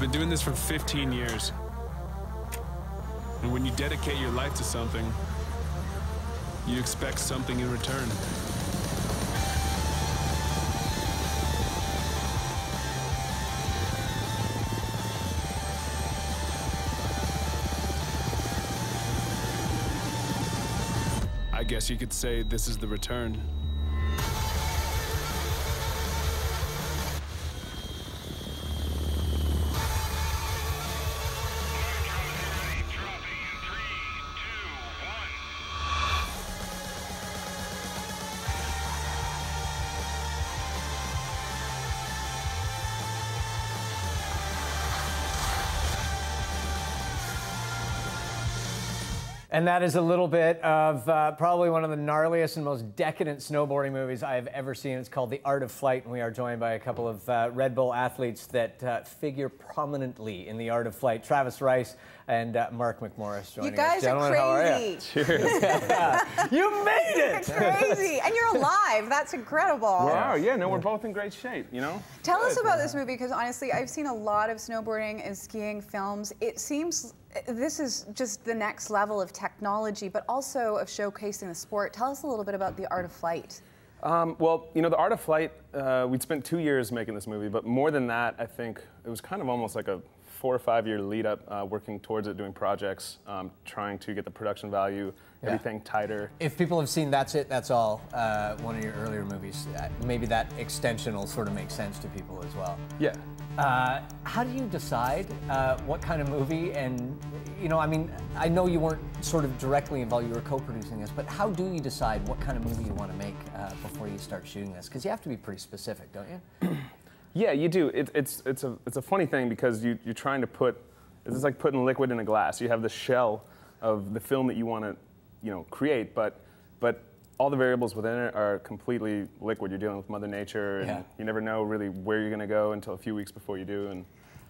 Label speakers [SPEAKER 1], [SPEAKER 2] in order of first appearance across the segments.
[SPEAKER 1] been doing this for 15 years. And when you dedicate your life to something, you expect something in return. I guess you could say this is the return.
[SPEAKER 2] And that is a little bit of probably one of the gnarliest and most decadent snowboarding movies I have ever seen. It's called The Art of Flight, and we are joined by a couple of Red Bull athletes that figure prominently in The Art of Flight. Travis Rice and Mark McMorris joining us.
[SPEAKER 3] You guys
[SPEAKER 2] Gentlemen,
[SPEAKER 3] are crazy.
[SPEAKER 2] how are you? Cheers. You made it!
[SPEAKER 3] Crazy. And you're alive. That's incredible.
[SPEAKER 4] Wow, yeah, no, we're both in great shape, you know?
[SPEAKER 3] Tell us about this movie, because honestly, I've seen a lot of snowboarding and skiing films. It seems this is just the next level of technology, but also of showcasing the sport. Tell us a little bit about The Art of Flight.
[SPEAKER 4] Well, you know, The Art of Flight, we'd spent 2 years making this movie, but more than that, I think it was kind of almost like a 4 or 5 year lead up, working towards it, doing projects, trying to get the production value, everything tighter.
[SPEAKER 2] If people have seen That's It, That's All, one of your earlier movies, maybe that extension will sort of make sense to people as well.
[SPEAKER 4] Yeah.
[SPEAKER 2] How do you decide what kind of movie? And, you know, I mean, I know you weren't sort of directly involved, you were co-producing this, but how do you decide what kind of movie you want to make before you start shooting this? Because you have to be pretty specific, don't you?
[SPEAKER 4] Yeah, you do. It's a funny thing, because you're trying to put, it's like putting liquid in a glass. You have the shell of the film that you want to, you know, create, but all the variables within it are completely liquid. You're dealing with Mother Nature, and you never know really where you're going to go until a few weeks before you do. And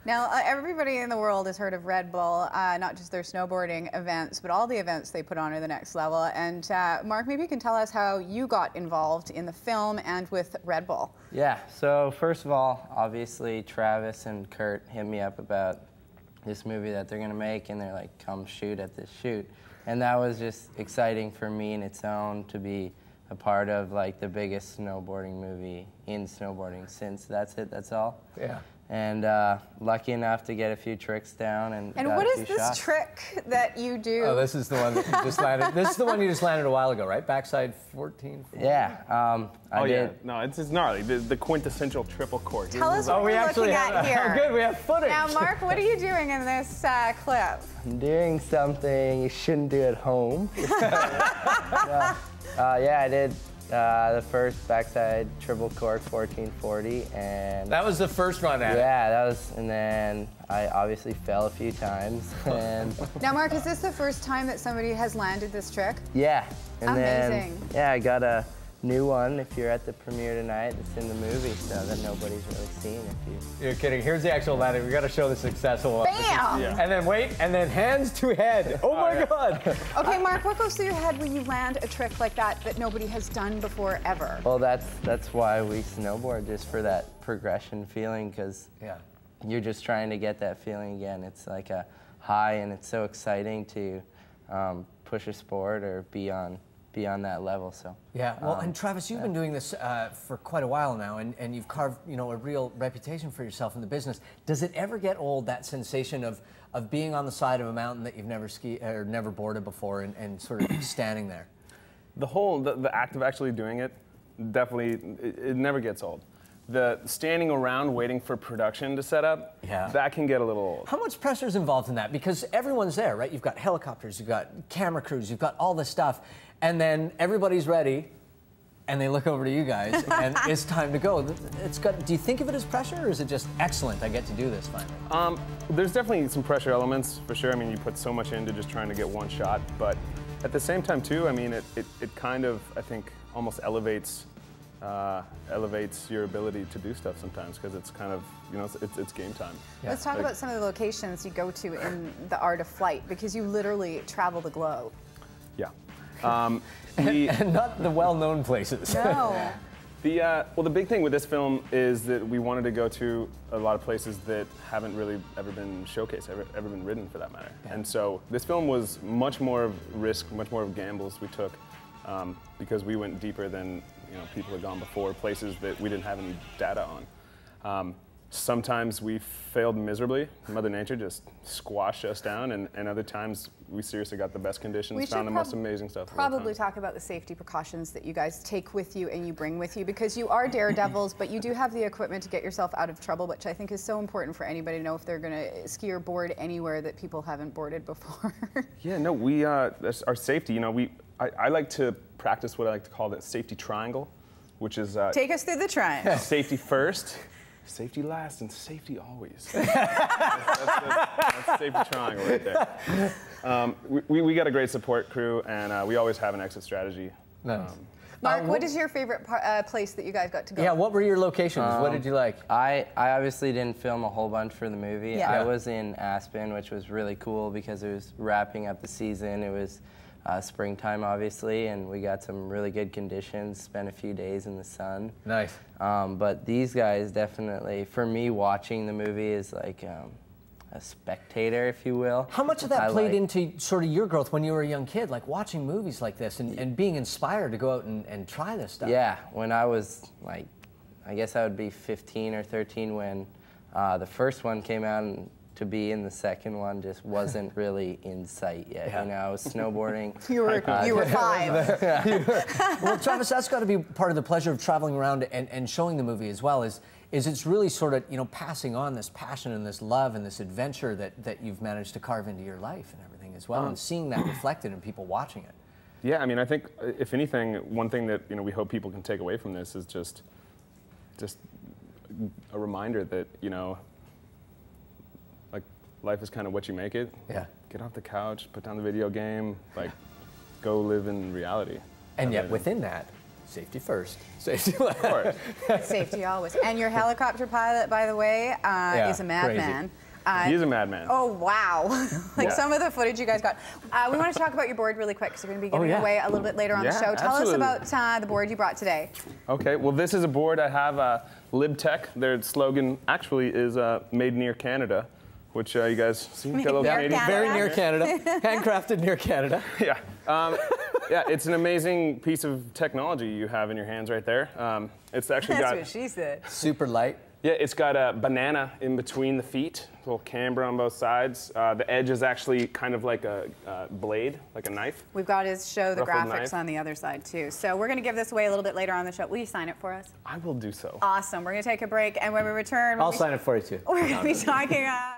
[SPEAKER 3] now, everybody in the world has heard of Red Bull, not just their snowboarding events, but all the events they put on are the next level. And Mark, maybe you can tell us how you got involved in the film and with Red Bull.
[SPEAKER 5] Yeah, so first of all, obviously Travis and Kurt hit me up about this movie that they're gonna make, and they're like, come shoot at this shoot. And that was just exciting for me in its own to be a part of like the biggest snowboarding movie in snowboarding since That's It, That's All.
[SPEAKER 2] Yeah.
[SPEAKER 5] And lucky enough to get a few tricks down and got
[SPEAKER 3] what
[SPEAKER 5] a
[SPEAKER 3] is
[SPEAKER 5] few
[SPEAKER 3] this
[SPEAKER 5] shots.
[SPEAKER 3] trick that you do?
[SPEAKER 2] Oh, this is the one that you just landed. This is the one you just landed a while ago, right? Backside 14?
[SPEAKER 5] Yeah. I did.
[SPEAKER 4] Yeah, no, it's gnarly. The quintessential triple cork.
[SPEAKER 3] Tell us what we're looking at here.
[SPEAKER 2] Oh, good, we have footage.
[SPEAKER 3] Now, Mark, what are you doing in this clip?
[SPEAKER 5] I'm doing something you shouldn't do at home. Yeah, I did the first backside triple cork 1440, and
[SPEAKER 2] that was the first run at it.
[SPEAKER 5] Yeah, that was, and then I obviously fell a few times. And
[SPEAKER 3] now, Mark, is this the first time that somebody has landed this trick?
[SPEAKER 5] Yeah, and
[SPEAKER 3] amazing.
[SPEAKER 5] Then yeah, I got a new one. If you're at the premiere tonight, it's in the movie, so that nobody's really seen.
[SPEAKER 2] You're kidding. Here's the actual landing. We got to show the successful one.
[SPEAKER 3] Bam!
[SPEAKER 2] And then wait, and then hands to head. Oh my God.
[SPEAKER 3] Okay, Mark, what goes through your head when you land a trick like that nobody has done before ever?
[SPEAKER 5] Well, that's why we snowboard, just for that progression feeling, because you're just trying to get that feeling again. It's like a high, and it's so exciting to push a sport or be on that level. So
[SPEAKER 2] yeah, well, and Travis, you've been doing this for quite a while now, and you've carved, you know, a real reputation for yourself in the business. Does it ever get old, that sensation of being on the side of a mountain that you've never skied or never boarded before, and sort of standing there?
[SPEAKER 4] The act of actually doing it, definitely, it never gets old. The standing around waiting for production to set up, that can get a little old.
[SPEAKER 2] How much pressure is involved in that? Because everyone's there, right? You've got helicopters, you've got camera crews, you've got all this stuff, and then everybody's ready, and they look over to you guys, and it's time to go. Do you think of it as pressure, or is it just excellent, I get to do this finally?
[SPEAKER 4] There's definitely some pressure elements, for sure. I mean, you put so much into just trying to get one shot, but at the same time, too, I mean, it kind of, I think, almost elevates your ability to do stuff sometimes, because it's kind of, you know, it's game time.
[SPEAKER 3] Yeah. Let's talk about some of the locations you go to in The Art of Flight, because you literally travel the globe.
[SPEAKER 4] Yeah.
[SPEAKER 2] And not the well-known places.
[SPEAKER 3] No.
[SPEAKER 4] Well, the big thing with this film is that we wanted to go to a lot of places that haven't really ever been showcased, ever been ridden for that matter. Yeah. And so this film was much more of risk, much more of gambles we took, because we went deeper than people had gone before, places that we didn't have any data on. Sometimes we failed miserably. Mother Nature just squashed us down, and other times we seriously got the best conditions, found the most amazing stuff.
[SPEAKER 3] Probably talk about the safety precautions that you guys take with you and you bring with you, because you are daredevils, but you do have the equipment to get yourself out of trouble, which I think is so important for anybody to know if they're going to ski or board anywhere that people haven't boarded before.
[SPEAKER 4] Yeah, no, that's our safety. I like to practice what I like to call the safety triangle, which is
[SPEAKER 3] take us through the triangle.
[SPEAKER 4] Safety first. Safety last and safety always. that's safety triangle right there. We got a great support crew, and we always have an exit strategy.
[SPEAKER 2] Nice.
[SPEAKER 3] Mark, what is your favorite place that you guys got to go?
[SPEAKER 2] Yeah, what were your locations? What did you like?
[SPEAKER 5] I obviously didn't film a whole bunch for the movie.
[SPEAKER 3] Yeah.
[SPEAKER 5] I was in Aspen, which was really cool because it was wrapping up the season. It was springtime, obviously, and we got some really good conditions, spent a few days in the sun.
[SPEAKER 2] Nice.
[SPEAKER 5] But these guys definitely, for me, watching the movie is like a spectator, if you will.
[SPEAKER 2] How much of that played into sort of your growth when you were a young kid, like watching movies like this and being inspired to go out and try this stuff?
[SPEAKER 5] Yeah, when I was like, I guess I would be 15 or 13 when the first one came out, and to be in the second one just wasn't really in sight yet. Yeah. I was snowboarding.
[SPEAKER 3] You were 5.
[SPEAKER 2] Well, Travis, that's got to be part of the pleasure of traveling around and showing the movie as well, is it's really sort of, passing on this passion and this love and this adventure that you've managed to carve into your life and everything as well, and seeing that reflected in people watching it.
[SPEAKER 4] Yeah, I mean, I think, if anything, one thing that, we hope people can take away from this is just a reminder that, life is kind of what you make it.
[SPEAKER 2] Yeah.
[SPEAKER 4] Get off the couch, put down the video game, go live in reality.
[SPEAKER 2] And yet within that, safety first, safety last.
[SPEAKER 4] Of course.
[SPEAKER 3] Safety always. And your helicopter pilot, by the way, is a madman.
[SPEAKER 4] He is a madman.
[SPEAKER 3] Oh, wow. Some of the footage you guys got. We want to talk about your board really quick, because we're going to be giving it away a little bit later on the show. Tell us about the board you brought today.
[SPEAKER 4] Okay, well, this is a board I have, LibTech. Their slogan actually is made near Canada, which you guys see?
[SPEAKER 2] Very near Canada. Handcrafted near Canada.
[SPEAKER 4] Yeah. Yeah, it's an amazing piece of technology you have in your hands right there. It's actually
[SPEAKER 3] That's what she said.
[SPEAKER 2] Super light.
[SPEAKER 4] Yeah, it's got a banana in between the feet, a little camber on both sides. The edge is actually kind of like a blade, like a knife.
[SPEAKER 3] We've got to show the graphics
[SPEAKER 4] knife
[SPEAKER 3] on the other side, too. So we're going to give this away a little bit later on the show. Will you sign it for us?
[SPEAKER 4] I will do so.
[SPEAKER 3] Awesome. We're going to take a break, and when we return...
[SPEAKER 2] I'll sign it for you, too.
[SPEAKER 3] We're going to be talking...